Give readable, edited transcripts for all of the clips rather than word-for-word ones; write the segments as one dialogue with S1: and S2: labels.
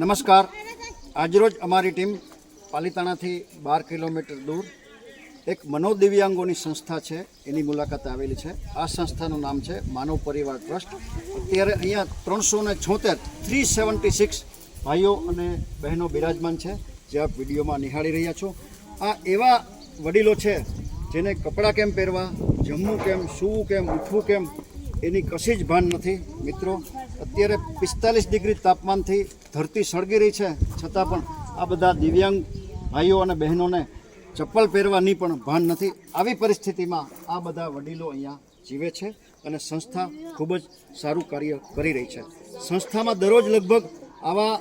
S1: નમસ્કાર. આજરોજ અમારી ટીમ પાલીતાણાથી 12 કિલોમીટર દૂર એક મનોદિવ્યાંગોની સંસ્થા છે એની મુલાકાતે આવેલી છે. આ સંસ્થાનું નામ છે માનવ પરિવાર ટ્રસ્ટ. અત્યારે અહીંયા 376 ભાઈઓ અને બહેનો બિરાજમાન છે જે આપ વિડીયોમાં નિહાળી રહ્યા છો. આ એવા વડીલો છે જેને કપડાં કેમ પહેરવા, જમવું કેમ, સૂવું કેમ, ઉઠવું કેમ એની કશી જ ભાન નથી. મિત્રો, અત્યારે 45 ડિગ્રી તાપમાનથી ધરતી સળગી રહી છે, છતાં પણ આ બધા દિવ્યાંગ ભાઈઓ અને બહેનોને ચપ્પલ પહેરવાની પણ ભાન નથી. આવી પરિસ્થિતિમાં આ બધા વડીલો અહીંયા જીવે છે અને સંસ્થા ખૂબ જ સારું કાર્ય કરી રહી છે. સંસ્થામાં દરરોજ લગભગ આવા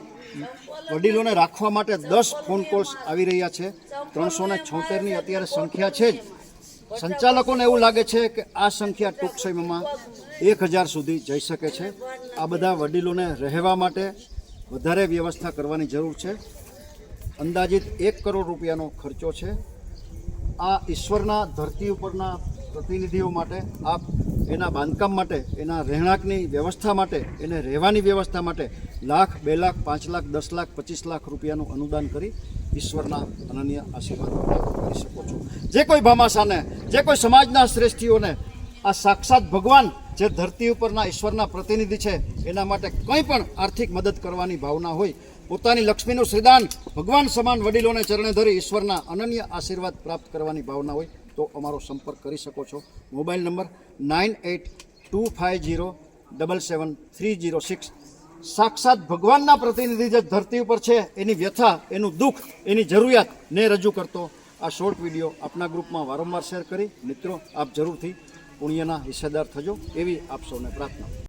S1: વડીલોને રાખવા માટે 10 ફોન કોલ્સ આવી રહ્યા છે. 376ની અત્યારે સંખ્યા છે જ. સંચાલકોને એવું લાગે છે કે આ સંખ્યા ટૂંક સમયમાં 1000 સુધી જઈ શકે છે. આ બધા વડીલોને રહેવા માટે વધારે વ્યવસ્થા કરવાની જરૂર છે. અંદાજિત 1 કરોડ રૂપિયાનો ખર્ચો છે. આ ઈશ્વરના ધરતી ઉપરના પ્રતિનિધિઓ માટે, આપ એના બાંધકામ માટે, એના રહેણાંકની વ્યવસ્થા માટે, એને રહેવાની વ્યવસ્થા માટે 1 લાખ, 2 લાખ, 5 લાખ, 10 લાખ, 25 લાખ રૂપિયાનું અનુદાન કરી ઈશ્વરના અનન્ય આશીર્વાદ પ્રાપ્ત કરી શકો છો. જે કોઈ ભામાશાને, જે કોઈ સમાજના શ્રેષ્ઠીઓને આ સાક્ષાત ભગવાન જે ધરતી ઉપરના ઈશ્વરના પ્રતિનિધિ છે એના માટે કંઈ પણ આર્થિક મદદ કરવાની ભાવના હોય, પોતાની લક્ષ્મીનું શ્રીદાન ભગવાન સમાન વડીલોને ચરણે ધરી ઈશ્વરના અનન્ય આશીર્વાદ પ્રાપ્ત કરવાની ભાવના હોય તો અમારો સંપર્ક કરી શકો છો. Mobile number 9825077306. સાક્ષાત ભગવાનના પ્રતિનિધિ જે ધરતી ઉપર છે એની વ્યથા, એનું દુઃખ, એની જરૂરિયાત ને રજૂ કરતો આ શોર્ટ વિડીયો આપના ગ્રુપમાં વારંવાર શેર કરી મિત્રો આપ જરૂરથી પુણ્યના હિસ્સેદાર થજો એવી આપ સૌને પ્રાર્થના.